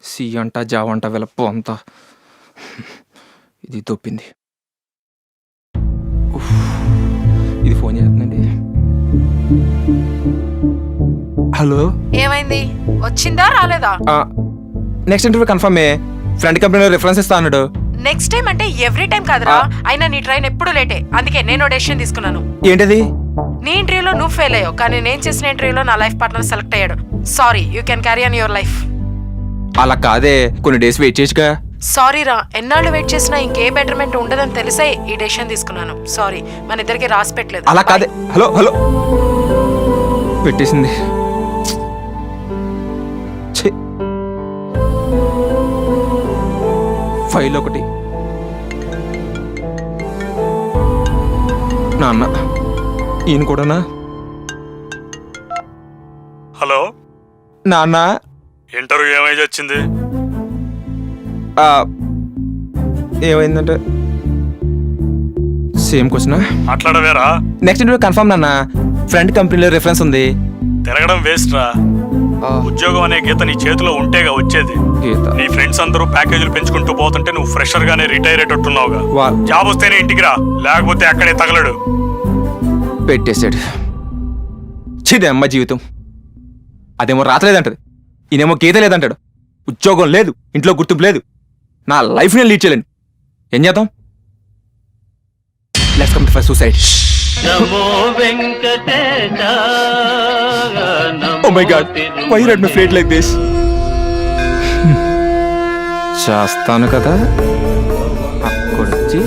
C అంట జావ అంట వెలప్పు అంతా ఇది తొప్పింది. ఇది ఫోన్ చేస్తుందండి. హలో, ఏమైంది? వచ్చిందా రాలేదా? Next interview confirm. ఫ్రెండ్ కంపెనీలో రిఫరెన్స్ ఇస్తా అన్నాడు. నెక్స్ట్ టైం అంటే ఎవ్రీ టైం కాదురా. అయినా నీ ట్రైన్ ఎప్పుడు లేటే, అందుకే నేను డెసిషన్ తీసుకున్నాను. ఏంటది? నీ ఇంటర్వ్యూలో నువ్వు ఫెయిల్ అయ్యావు, కానీ నేను చేసిన ఇంటర్వ్యూలో నా లైఫ్ పార్ట్నర్ సెలెక్ట్ అయ్యాడు. Sorry, you can carry on your life. అలా కాదే, కొన్ని డేస్ వెయిట్ చేయొచ్చుగా. సారీ రా, ఎన్నాళ్ళు వెయిట్ చేసినా ఇంకే బెటర్మెంట్ ఉండదని తెలిసే ఈ డెసిషన్ తీసుకున్నాను. సారీ, మన ఇద్దరికి రాసి పెట్టలేదు. అలా కాదే. హలో హలో, పెట్టేసింది. ఫైల్ ఒకటి. నాన్న, ఈయన కూడానా? హలో నాన్న, ఇంటర్వ్యూ ఏమైజ్ వచ్చింది? ఏమైందంటే సేమ్ క్వశ్చన్. మాట్లాడవేరా? నెక్స్ట్ ఇంటర్వ్యూ కన్ఫర్మ్ నాన్న. ఫ్రెండ్ కంపెనీలో రిఫరెన్స్ ఉంది. తిరగడం వేస్ట్ రా. ఉద్యోగం అనే గీత నీ చేతిలో ఉంటేగా వచ్చేది. నీ ఫ్రెండ్స్ అందరూ ప్యాకేజీలు పెంచుకుంటూ పోతుంటే నువ్వు ఫ్రెషర్ గానే రిటైర్ అయ్యేటట్టున్నావుగా. జాబ్ వస్తేనే ఇంటికి రా, లేకపోతే అక్కడే తగలడు. పెట్టేశాడు. చిదే అమ్మ జీవితం. అదేమో రాతలేదంటది, ఈయనేమో గీత లేదంటాడు. ఉద్యోగం లేదు, ఇంట్లో గుర్తింపు లేదు. నా లైఫ్ నేను లీడ్ చేయలేను. ఏం చేద్దాం? Let's come to first suicide. Oh my God, why you let me fade like this? చేస్తాను కదా, అక్కడొచ్చి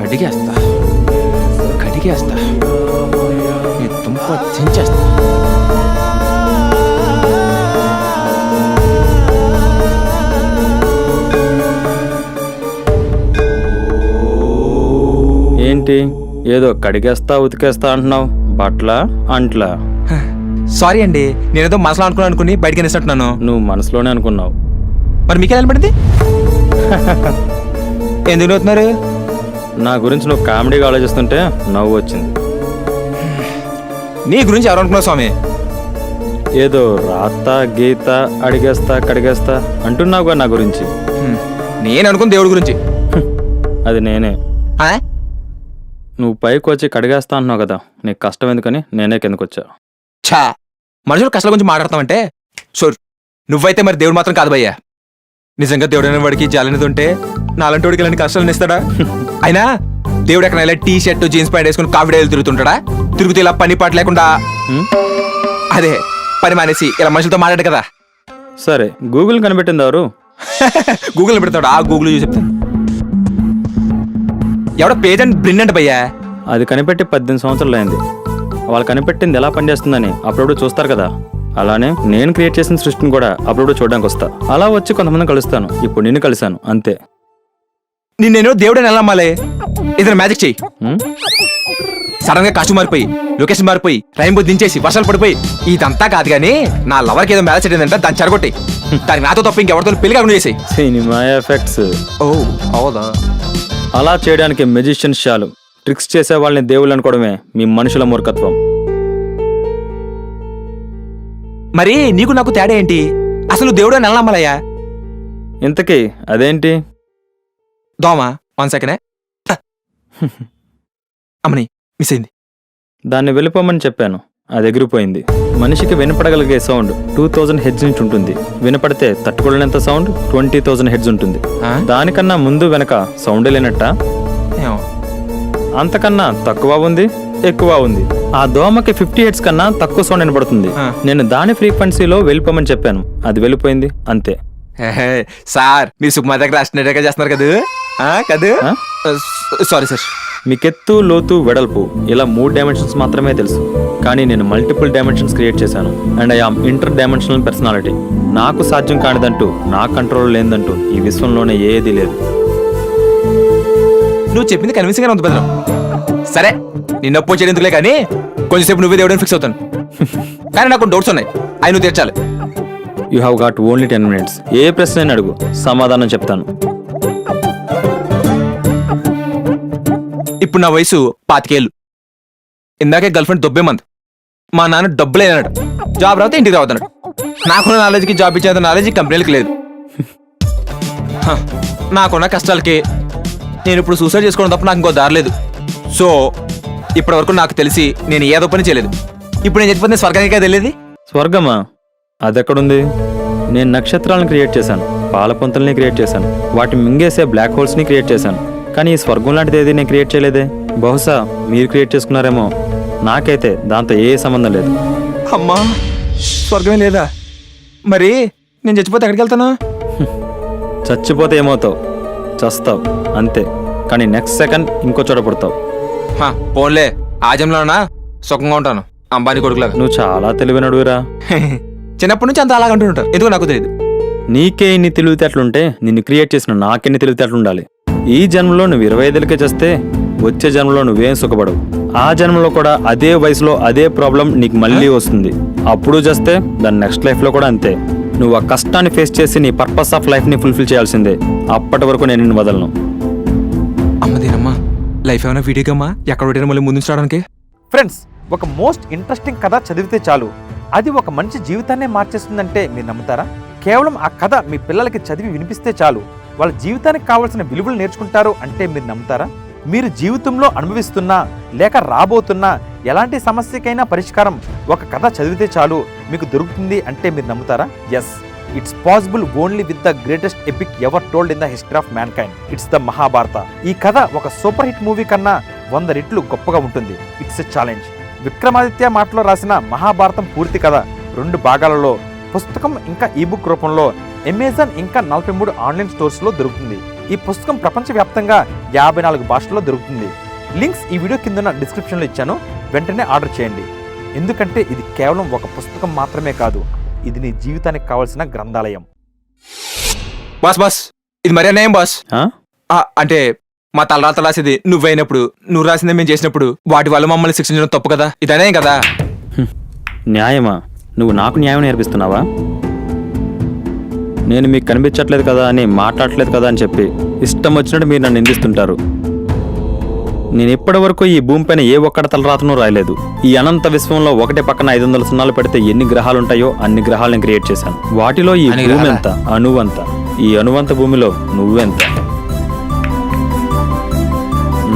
అడిగేస్తా, కడిగేస్తా, నీ తుంప చించేస్తా. ఏంటి ఏదో కడిగేస్తా ఉతికేస్తా అంటున్నావు? బట్ల అంట్లా? సారీ అండి, నేనేదో మనసులో అనుకుని బయటకి అనేసినట్టున్నాను. నువ్వు మనసులోనే అనుకున్నావు, మరి మీకే నిలబడింది? ఎందుకు నవ్వుతున్నారు? నా గురించి నువ్వు కామెడీగా ఆలోచిస్తుంటే నవ్వు వచ్చింది. నీ గురించి ఎవరు అనుకున్నావు స్వామి? ఏదో రాత గీత అడిగేస్తా కడిగేస్తా అంటున్నావుగా నా గురించి. నేను అనుకున్న దేవుడి గురించి. అది నేనే. నువ్వు పైకి వచ్చి కడిగేస్తా అంటున్నావు కదా, నీకు కష్టం ఎందుకని నేనే కిందకు వచ్చా. ఛా, మనుషులు కష్టాల గురించి మాట్లాడతామంటే షూర్. నువ్వైతే మరి దేవుడు మాత్రం కాదు భయ్యా. నిజంగా దేవుడు అనే వాడికి జాలనేది ఉంటే నాలంటి వాడికి ఇలాంటి కష్టాలను ఇస్తాడా? అయినా దేవుడు ఎక్కడ ఇలా టీ షర్ట్ జీన్స్ ప్యాంట్ వేసుకుని కావిడేలు తిరుగుతుంటాడా? తిరుగుతూ ఇలా పని పాట లేకుండా అదే పని మానేసి ఇలా మనుషులతో మాట్లాడు కదా. సరే, గూగుల్ కనిపెట్టింది ఎవరు? గూగుల్ పెడతాడు. ఆ గూగుల్ చూసి చెప్తాను. ఎవడో పేజ్ అండ్ బ్రిన్ అంట భయ్యా. అది కనిపెట్టి 18 సంవత్సరాలు అయింది. వాళ్ళు కనిపెట్టింది ఎలా పనిచేస్తుందని అప్పుడప్పుడు చూస్తారు కదా, అలానే నేను క్రియేట్ చేసిన సృష్టిని కూడా అప్పుడప్పుడు చూడడానికి వస్తా. అలా వచ్చి కొంతమంది కలుస్తాను. ఇప్పుడు నిన్ను కలిశాను అంతే. నిన్నేనో దేవుడని ఎలా నమ్మాలి? ఏదైనా మ్యాజిక్ చెయ్యి. సడన్ గా కాస్ట్యూమ్ మారిపోయి, లొకేషన్ మారిపోయి, రైన్బో దించేసి వర్షాలు పడిపోయి, ఇదంతా కాదు కానీ నా లవర్కి ఏదో మ్యారేజ్ అయిందంటే దాన్ని చెరగొట్టి దానికి నాతో తప్ప ఇంకెవరితో పెళ్లి కాకుండా చేసి. Cinema effects. ఓ అవుదా? అలా చేయడానికి మెజిషియన్స్ చాలు. ట్రిక్స్ చేసే వాళ్ళని దేవుళ్ళు అనుకోవడమే మీ మనుషుల మూర్ఖత్వం. మరి నీకు నాకు తేడా ఏంటి? అసలు దేవుడు అని ఎలా నమ్మాలయ్యా? ఇంతకీ అదేంటి? దోమ 1 సెకండ్. అమ్మని మిస్ అయింది. దాన్ని వెళ్ళిపోమని చెప్పాను, అది ఎగిరిపోయింది. మనిషికి వినపడగలిగే సౌండ్ 2000 హెడ్జ్ నుంచి ఉంటుంది. వినపడితే తట్టుకోలేనంత సౌండ్ 20,000 హెడ్జ్ ఉంటుంది. దానికన్నా ముందు వెనక సౌండ్ లేనట్ట? అంతకన్నా తక్కువ ఉంది, ఎక్కువ ఉంది. ఆ దోమకి 50 హెడ్స్ కన్నా తక్కువ సౌండ్ వినపడుతుంది. నేను దాని ఫ్రీక్వెన్సీలో వెళ్ళిపోమని చెప్పాను, అది వెళ్ళిపోయింది అంతే. సార్, మీరు సుకుమా దగ్గర అస్టేట్గా చేస్తున్నారు కదా? కదా, సారీ సార్. మీకెత్తు లోతు వెడల్పు ఇలా 3 డైమెన్షన్స్ మాత్రమే తెలుసు, కానీ నేను మల్టిపుల్ డైమెన్షన్స్ క్రియేట్ చేశాను. And I am interdimensional personality. నాకు సాధ్యం కానిదంటూ, నా కంట్రోల్ లేదంటూ ఈ విశ్వంలోనే ఏదీ లేదు. నువ్వు చెప్పింది కన్విన్సింగ్ గా ఉంది భద్రం. సరే, నిన్న ఒప్పో చేయడందుకులే కానీ కొంచెంసేపు నువ్వే దేవుడని ఫిక్స్ అవుతాను. కానీ నాకు డౌట్స్ ఉన్నాయి, అవి నువ్వు తీర్చాలి. You have got only 10 minutes. ఏ ప్రశ్న అడుగు, సమాధానం చెప్తాను. ఇప్పుడు నా వయసు 25 ఏళ్ళు. ఇందాకే గర్ల్ ఫ్రెండ్ దొబ్బేమంది. మా నాన్న డబ్బులేనాడు, జాబ్ రాతే ఇంటికి రావద్దన్నాడు. నాకున్న నాలెడ్జ్కి జాబ్ ఇచ్చేంత నాలెడ్జ్ కంపెనీలకు లేదు. హ, నాకున్న కష్టాలకి నేను ఇప్పుడు సూసైడ్ చేసుకోవడం తప్ప నాకు ఇంకో దారి లేదు. సో ఇప్పటి వరకు నాకు తెలిసి నేను ఏదో పని చేయలేదు. ఇప్పుడు నేను చెప్పిన స్వర్గానికే తెలియదు. స్వర్గమా? అదెక్కడుంది? నేను నక్షత్రాలను క్రియేట్ చేశాను, పాలపుంతల్ని క్రియేట్ చేశాను, వాటిని మింగేసే బ్లాక్ హోల్స్ని క్రియేట్ చేశాను. కానీ ఈ స్వర్గం లాంటిది ఏది నేను క్రియేట్ చేయలేదే. బహుశా మీరు క్రియేట్ చేసుకున్నారేమో. నాకైతే దాంతో ఏ సంబంధం లేదు. అమ్మా, స్వర్గమే లేదా? మరి నేను చచ్చిపోతే ఎక్కడికి వెళ్తాను? చచ్చిపోతే ఏమవుతావు? చస్తావు అంతే. కానీ నెక్స్ట్ సెకండ్ ఇంకో చోట పుడతావు. పోన్లే, ఆ జన్మలోనా సుఖంగా ఉంటాను, అంబానీ కొడుకులాగా. నువ్వు చాలా తెలివినడుగురా. చిన్నప్పటి నుంచి అంత అలాగంటుంటారు, ఎందుకు నాకు తెలియదు. నీకే ఇన్ని తెలివితేటలుంటే నిన్ను క్రియేట్ చేసిన నాకెన్ని తెలివితేటలు ఉండాలి? ఈ జన్మలో నువ్వు 25 చేస్తే వచ్చే జన్మలో నువ్వేం సుఖపడవు. ఆ జన్మలో కూడా అదే వయసులో అదే ప్రాబ్లం నీకు మళ్ళీ వస్తుంది. అప్పుడు చేస్తే దాని నెక్స్ట్ లైఫ్లో కూడా అంతే. నువ్వు ఆ కష్టాన్ని ఫేస్ చేసి నీ పర్పస్ ఆఫ్ లైఫ్ని ఫుల్ఫిల్ చేయాల్సిందే. అప్పటి వరకు నేను నిన్ను వదలను. అమ్మదేనమ్మా, లైఫ్ ఏమైనా వీడియోగమ్మా ఎక్కడ పెట్టినా మళ్ళీ ముందు చూడడానికి. ఫ్రెండ్స్, ఒక మోస్ట్ ఇంట్రెస్టింగ్ కథ చదివితే చాలు అది ఒక మనిషి జీవితాన్నే మార్చేస్తుందంటే మీరు నమ్ముతారా? కేవలం ఆ కథ మీ పిల్లలకి చదివి వినిపిస్తే చాలు వాళ్ళ జీవితానికి కావాల్సిన విలువలు నేర్చుకుంటారు అంటే మీరు నమ్ముతారా? మీరు జీవితంలో అనుభవిస్తున్నా లేక రాబోతున్నా ఎలాంటి సమస్యకైనా పరిష్కారం ఒక కథ చదివితే చాలు మీకు దొరుకుతుంది అంటే మీరు నమ్ముతారా? Yes, it's possible only with the greatest epic ever told in the history of mankind. It's the Mahabharata. ఈ కథ ఒక సూపర్ హిట్ మూవీ కన్నా 100 రెట్లు గొప్పగా ఉంటుంది. It's a challenge. విక్రమాదిత్య మాటలో రాసిన మహాభారతం పూర్తి కథ 2 భాగాలలో పుస్తకం ఇంకా ఈబుక్ రూపంలో అమెజాన్ ఇంకా 43 ఆన్లైన్ స్టోర్స్లో దొరుకుతుంది. ఈ పుస్తకం ప్రపంచవ్యాప్తంగా 54 భాషల్లో దొరుకుతుంది. లింక్స్ ఈ వీడియో కింద డిస్క్రిప్షన్లో ఇచ్చాను, వెంటనే ఆర్డర్ చేయండి. ఎందుకంటే ఇది కేవలం ఒక పుస్తకం మాత్రమే కాదు, ఇది నీ జీవితానికి కావాల్సిన గ్రంథాలయం. బాస్ బాస్, ఇది మరీ అన్యాయం బాస్. అంటే మా తలరాత రాసేది నువ్వైనప్పుడు, నువ్వు రాసింది మేము చేసినప్పుడు వాటి వల్ల మమ్మల్ని శిక్షించడం తప్పు కదా. ఇది అన్యాయం కదా. న్యాయమా? నువ్వు నాకు న్యాయం నేర్పిస్తున్నావా? నేను మీకు కనిపించట్లేదు కదా అని, మాట్లాడట్లేదు కదా అని చెప్పి ఇష్టం వచ్చినట్టు మీరు నన్ను నిందిస్తుంటారు. నేను ఇప్పటి వరకు ఈ భూమిపైన ఏ ఒక్కటి తలరాతను రాయలేదు. ఈ అనంత విశ్వంలో ఒకటి పక్కన 500 సున్నాలు పెడితే ఎన్ని గ్రహాలు ఉంటాయో అన్ని గ్రహాలను క్రియేట్ చేశాను. వాటిలో ఈ భూమి ఎంత, అణువంత. ఈ అణువంత భూమిలో నువ్వెంత.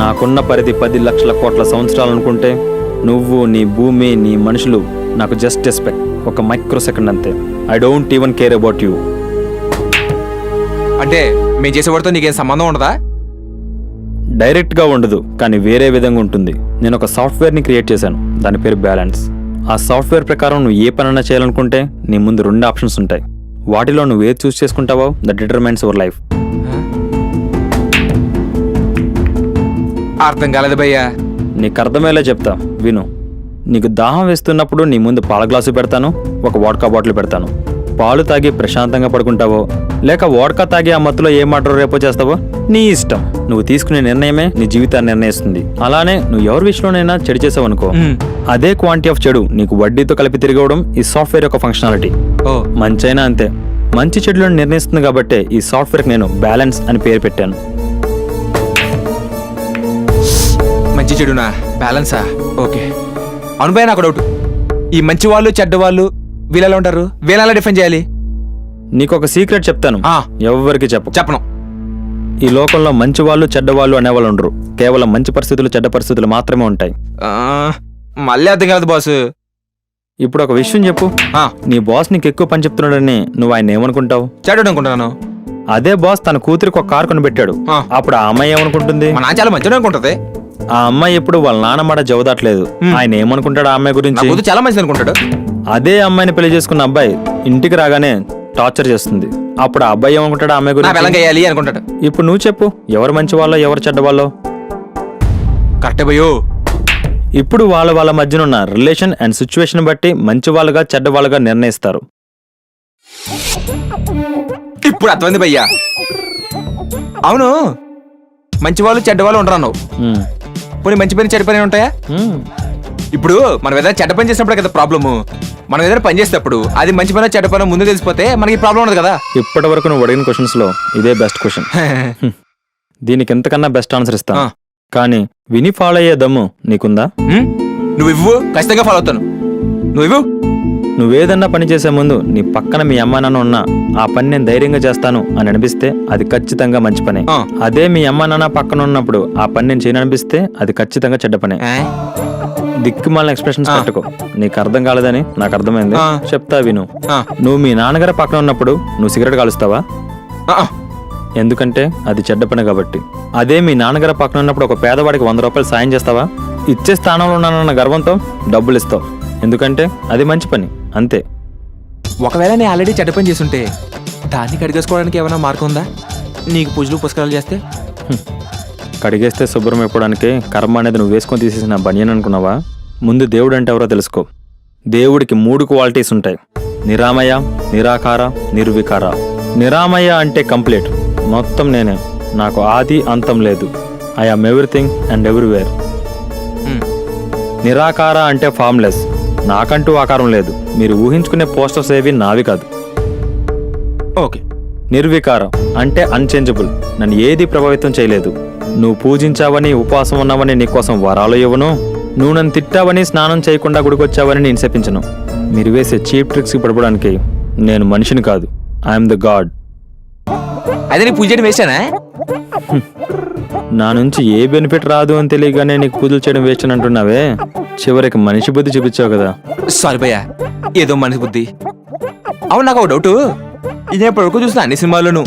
నాకున్న పరిధి 10 లక్షల కోట్ల సంవత్సరాలు అనుకుంటే నువ్వు, నీ భూమి, నీ మనుషులు నాకు జస్ట్ ఎస్పెక్ట్ ఒక మైక్రో సెకండ్ అంతే. I don't even care about you. అంటే మేము చేసేవాడితో నీకేం సంబంధం ఉండదా? డైరెక్ట్గా ఉండదు, కానీ వేరే విధంగా ఉంటుంది. నేను ఒక సాఫ్ట్వేర్ని క్రియేట్ చేశాను, దాని పేరు బ్యాలెన్స్. ఆ సాఫ్ట్వేర్ ప్రకారం నువ్వు ఏ పనైనా చేయాలనుకుంటే నీ ముందు 2 ఆప్షన్స్ ఉంటాయి. వాటిలో నువ్వు ఏది చూస్ చేసుకుంటావో దట్ డిటర్మైన్స్ యువర్ లైఫ్. అర్థం కాలేదు భయ్యా. నీకు అర్థమయ్యేలా చెప్తా, విను. నీకు దాహం వేస్తున్నప్పుడు నీ ముందు పాల గ్లాసు పెడతాను, ఒక వోడ్కా బాటిల్ పెడతాను. పాలు తాగి ప్రశాంతంగా పడుకుంటావో లేక వోడ్కా తాగి ఆ మత్తులో ఏ మాటో రేపో చేస్తావో నీ ఇష్టం. నువ్వు తీసుకునే నిర్ణయమే నీ జీవితాన్ని నిర్ణయిస్తుంది. అలానే నువ్వు ఎవరి విషయంలోనైనా చెడు చేసావు అనుకో, అదే క్వాంటిటీ ఆఫ్ చెడు నీకు వడ్డీతో కలిపి తిరగడం ఈ సాఫ్ట్వేర్ యొక్క ఫంక్షనాలిటీ. మంచైనా అంతే, మంచి చెడులను నిర్ణయిస్తుంది కాబట్టి ఈ సాఫ్ట్వేర్కి నేను బ్యాలెన్స్ అని పేరు పెట్టాను. మంచి చెడునా? బ్యాలెన్సా? ఓకే. అవును భయ్య, నాకు డౌట్. ఈ మంచి వాళ్ళు చెడ్డ వాళ్ళు వీళ్ళలో ఉంటారు, వీళ్ళలా డిఫైన్ చేయాలి? నీకు ఒక సీక్రెట్ చెప్తాను, ఎవరికి చెప్పను. ఈ లోకంలో మంచి వాళ్ళు చెడ్డ వాళ్ళు అనేవాళ్ళు ఉండరు. కేవలం మంచి పరిస్థితులు చెడ్డ పరిస్థితులు మాత్రమే ఉంటాయి. మళ్ళీ అర్థం కాదు బాస్. ఇప్పుడు ఒక విషయం చెప్పు, నీ బాస్ నీకు ఎక్కువ పని చెప్తున్నాడని నువ్వు ఆయన ఏమనుకుంటావు? చెడ్డ అనుకుంటున్నాను. అదే బాస్ తన కూతురికి ఒక కారు కొనిపెట్టాడు, అప్పుడు ఆ అమ్మాయి ఏమనుకుంటుంది? మా నాన్న చాలా మంచిగా అనుకుంటది. ఆ అమ్మాయి ఎప్పుడు వాళ్ళ నాన్న మాట జవదాట్లేదు, ఆయన ఏమనుకుంటాడు ఆ అమ్మాయి గురించి? చాలా మంచిది అనుకుంటాడు. అదే అమ్మాయిని పెళ్లి చేసుకున్న అబ్బాయి ఇంటికి రాగానే టార్చర్ చేస్తుంది, అప్పుడు ఆ అబ్బాయి ఏమనుకుంటాడు ఆ అమ్మాయి గురించి? అనుకుంటాడు. ఇప్పుడు నువ్వు చెప్పు, ఎవరు మంచి వాళ్ళో ఎవరు చెడ్డ వాళ్ళో? కరెక్టే భయ్యో. ఇప్పుడు వాళ్ళ మధ్యన ఉన్న రిలేషన్ అండ్ సిచ్యువేషన్ బట్టి మంచి వాళ్ళుగా చెడ్డ వాళ్ళుగా నిర్ణయిస్తారు. ఇప్పుడు అర్థమైంది భయ్యా. అవును, మంచి వాళ్ళు చెడ్డ వాళ్ళు ఉండరు అన్నావు. పోనీ మంచి పని చెడ్డ పని ఉంటాయా? ఇప్పుడు మనం ఏదైనా చెడ్డ పని చేసినప్పుడే కదా ప్రాబ్లము. మనం ఏదైనా పని చేసేటప్పుడు అది మంచి పని చెడ్డ పని ముందు తెలిసిపోతే మనకి ప్రాబ్లం ఉండదు కదా. ఇప్పటి వరకు నువ్వు అడిగిన క్వశ్చన్స్ లో ఇదే బెస్ట్ క్వశ్చన్. దీనికి ఎంతకన్నా బెస్ట్ ఆన్సర్ ఇస్తాను, కానీ విని ఫాలో అయ్యే దమ్ము నీకుందా? నువ్వు ఇవ్వు, ఖచ్చితంగా ఫాలో అవుతాను. నువ్వు ఇవ్వు. నువ్వేదన్నా పని చేసే ముందు నీ పక్కన మీ అమ్మ నాన్న ఉన్నా ఆ పని నేను ధైర్యంగా చేస్తాను అని అనిపిస్తే అది ఖచ్చితంగా మంచి పనే. ఆ. అదే మీ అమ్మ నాన్న పక్కన ఉన్నప్పుడు ఆ పని నేను చేయను అనిపిస్తే అది ఖచ్చితంగా చెడ్డ పనే. దిక్కుమాలిన ఎక్స్ప్రెషన్స్ పెట్టుకో. నీకు అర్థం కాలేదని నాకు అర్థమైంది, ఆ. చెప్తా విను. ఆ. నువ్వు మీ నాన్నగారి పక్కన ఉన్నప్పుడు నువ్వు సిగరెట్ కాలుస్తావా? ఆ. ఎందుకంటే అది చెడ్డ పని కాబట్టి. అదే మీ నాన్నగారి పక్కన ఉన్నప్పుడు ఒక పేదవాడికి 100 రూపాయలు సాయం చేస్తావా? ఇచ్చే స్థానంలో ఉన్నానన్న గర్వంతో డబ్బులు ఇస్తావు, ఎందుకంటే అది మంచి పని, అంతే. ఒకవేళ నేను ఆల్రెడీ చెడ్డ పని చేస్తుంటే దాన్ని కడిగేసుకోవడానికి ఏమైనా మార్గం ఉందా? నీకు పూజలు పుస్తకాలు చేస్తే కడిగేస్తే శుభ్రం అయిపోవడానికి కర్మ అనేది నువ్వు వేసుకొని తీసేసిన బనియన్ అనుకున్నావా? ముందు దేవుడు అంటే ఎవరో తెలుసుకో. దేవుడికి 3 క్వాలిటీస్ ఉంటాయి: నిరామయ, నిరాకార, నిర్వికార. నిరామయ అంటే కంప్లీట్, మొత్తం నేనే, నాకు ఆది అంతం లేదు, I am everything and everywhere. నిరాకార అంటే ఫామ్లెస్, నాకంటూ ఆకారం లేదు, మీరు ఊహించుకునే పోస్టర్స్ ఏవి నావి కాదు. ఓకే. నిర్వికారం అంటే అన్చేంజబుల్, నన్ను ఏది ప్రభావితం చేయలేదు. నువ్వు పూజించావని, ఉపవాసం ఉన్నావని నీకోసం వరాలు ఇవ్వను, నువ్వు నన్ను తిట్టావని, స్నానం చేయకుండా గుడికొచ్చావని నేను శపించను. మీరు వేసే చీప్ ట్రిక్స్కి పడిపోవడానికి నేను మనిషిని కాదు, ఐఎమ్ ద గాడ్. అదే నీ పూజ చేయడం వేసానా? నా నుంచి ఏ బెనిఫిట్ రాదు అని తెలియగానే నీకు పూజలు చేయడం వేస్ట్ అని అంటున్నావే, చివరికి మనిషి బుద్ధి చూపించావు కదా. సారీ భయ్యా, ఏదో మనిషి బుద్ధి. అవును, నాకు ఒక డౌట్. ఇది ఎప్పటివరకు చూసిన అన్ని సినిమాల్లోనూ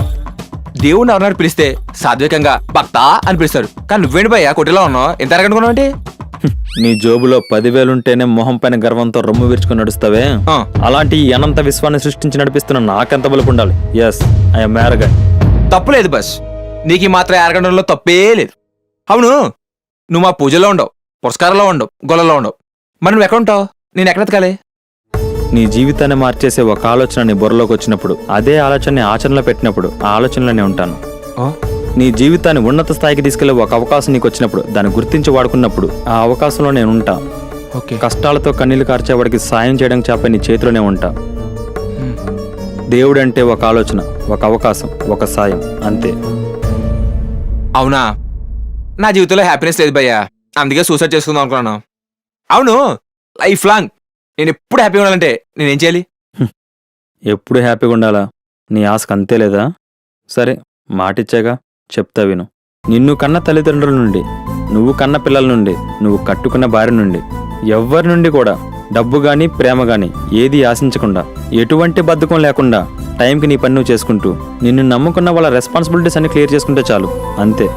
దేవుడిని ఎవరన్నా పిలిస్తే సాత్వికంగా భక్త అని పిలుస్తారు, కానీ నువ్వేంటి భయ్యా కొట్టిలో ఉన్నావు, ఎంత అరగనుకున్నావు అంటే? నీ జోబులో 10,000 ఉంటేనే మొహం పైన గర్వంతో రొమ్ము విరుచుకుని నడుస్తావే, ఆ. అలాంటి ఈ అనంత విశ్వాన్ని సృష్టించి నడిపిస్తున్న నాకెంత బలుపు ఉండాలి. ఎస్, ఐఎమ్ మ్యారగా. తప్పులేదు బస్, నీకు ఈ మాత్రం అరగడంలో తప్పే లేదు. అవును, నువ్వు మా పూజలో ఉండవు, పురస్కారంలో ఉండవు, గొల్లలో ఉండవు, మరి నువ్వు ఎక్కడ ఉంటావు? నేను ఎక్కడ ఎతకాలి? నీ జీవితాన్ని మార్చేసే ఒక ఆలోచన నీ బుర్రలోకి వచ్చినప్పుడు, అదే ఆలోచనని ఆచరణలో పెట్టినప్పుడు ఆ ఆలోచనలోనే ఉంటాను. నీ జీవితాన్ని ఉన్నత స్థాయికి తీసుకెళ్లే ఒక అవకాశం నీకు వచ్చినప్పుడు, దాన్ని గుర్తించి వాడుకున్నప్పుడు ఆ అవకాశంలో నేను ఉంటా. ఓకే. కష్టాలతో కన్నీళ్లు కార్చేవాడికి సాయం చేయడానికి చేప నీ చేతిలోనే ఉంటా. దేవుడు అంటే ఒక ఆలోచన, ఒక అవకాశం, ఒక సాయం, అంతే. అవునా, నా జీవితంలో హ్యాపీనెస్ లేదు భయ్యా, అందుకే సూసైడ్ చేసుకుందాం అనుకున్నాను. అవును, లైఫ్ లాంగ్ నేను ఎప్పుడు హ్యాపీగా ఉండాలంటే నేనేం చేయాలి? ఎప్పుడు హ్యాపీగా ఉండాలా? నీ ఆశకు అంతే లేదా? సరే, మాటిచ్చాగా, చెప్తా విను. నిన్ను కన్న తల్లిదండ్రుల నుండి, నువ్వు కన్న పిల్లల నుండి, నువ్వు కట్టుకున్న భార్య నుండి, ఎవ్వరి నుండి కూడా డబ్బు గాని, ప్రేమ గాని ఏది ఆశించకుండా, ఎటువంటి బద్ధకం లేకుండా టైంకి నీ పని నువ్వు చేసుకుంటూ, నిన్ను నమ్ముకున్న వాళ్ళ రెస్పాన్సిబిలిటీస్ అన్ని క్లియర్ చేసుకుంటే చాలు, అంతే.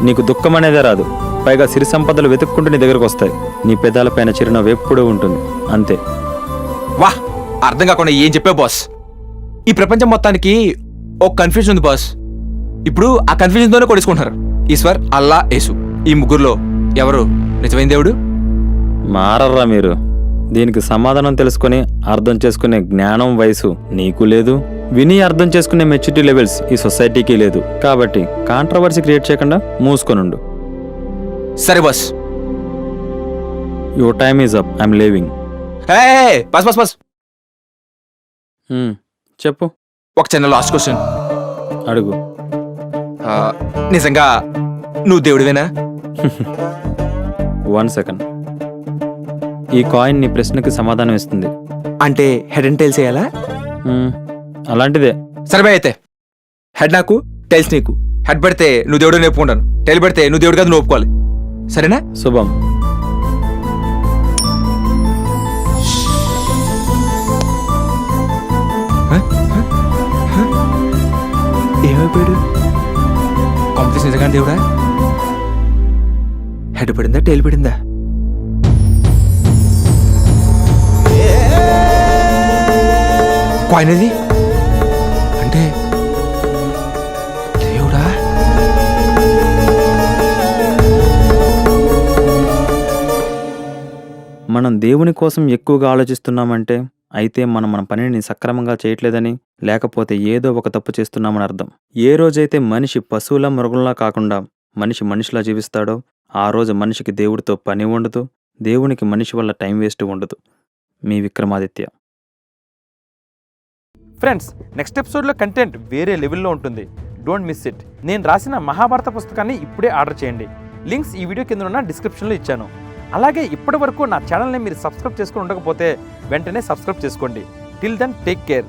నీకు దుఃఖం అనేదే రాదు, పైగా సిరి సంపదలు వెతుక్కుంటూ నీ దగ్గరకు వస్తాయి. నీ పెదాల పైన చిరునవ్వు ఎప్పుడూ ఉంటుంది, అంతే. వాహ్, అర్థం కాకుండా ఏం చెప్పావు బాస్. ఈ ప్రపంచం మొత్తానికి ఒక కన్ఫ్యూజన్ ఉంది బాస్. ఇప్పుడు ఆ కన్ఫ్యూజన్తోనే కొడుకుంటారు. ఈశ్వర్, అల్లా, యేసు, ఈ ముగ్గురులో ఎవరు నిజమైన దేవుడు? మారర్రా మీరు. దీనికి సమాధానం తెలుసుకుని అర్థం చేసుకునే జ్ఞానం, వయసు నీకు లేదు, విని అర్థం చేసుకునే మెచ్యూరిటీ లెవెల్స్ ఈ సొసైటీకి లేదు. కాబట్టి కాంట్రవర్సీ క్రియేట్ చేయకుండా మూసుకొనుండు. సరే boss. Your time is up, I'm leaving. Hey, బస్ బస్ బస్. చెప్పు. ఒక చిన్న లాస్ట్ క్వశ్చన్ అడుగు. నిజంగా నువ్వు దేవుడివేనా? 1 సెకండ్. ఈ కాయిన్ నీ ప్రశ్నకి సమాధానం ఇస్తుంది. అంటే హెడ్ అండ్ టైల్స్ వేయాలా? అలాంటిదే. సరే బాయ్, అయితే హెడ్ నాకు, టైల్స్ నీకు. హెడ్ పెడితే నువ్వు దేవుడు ఒప్పుకుంటాను, టైల్ పెడితే నువ్వు దేవుడు కాదు నువ్వు ఒప్పుకోవాలి, సరేనా? శుభం. ఏమైపోయాడు? కాంపిటీషన్ నిజంగా దేవుడా? హెడ్ పడిందా, టైల్ పడిందా? కాయిన్ అది అంటే దేవుడా? మనం దేవుని కోసం ఎక్కువగా ఆలోచిస్తున్నామంటే అయితే మనం మన పనిని సక్రమంగా చేయట్లేదని, లేకపోతే ఏదో ఒక తప్పు చేస్తున్నామని అర్థం. ఏ రోజైతే మనిషి పశువుల, మృగంలా కాకుండా మనిషి మనిషిలా జీవిస్తాడో ఆ రోజు మనిషికి దేవుడితో పని ఉండదు, దేవునికి మనిషి వల్ల టైం వేస్ట్ ఉండదు. మీ విక్రమాదిత్య. ఫ్రెండ్స్, నెక్స్ట్ ఎపిసోడ్లో కంటెంట్ వేరే లెవెల్లో ఉంటుంది, డోంట్ మిస్ ఇట్. నేను రాసిన మహాభారత పుస్తకాన్ని ఇప్పుడే ఆర్డర్ చేయండి. లింక్స్ ఈ వీడియో కింద ఉన్న డిస్క్రిప్షన్లో ఇచ్చాను. అలాగే ఇప్పటి వరకు నా ఛానల్ని మీరు సబ్స్క్రైబ్ చేసుకుని ఉండకపోతే వెంటనే సబ్స్క్రైబ్ చేసుకోండి. Till then take care.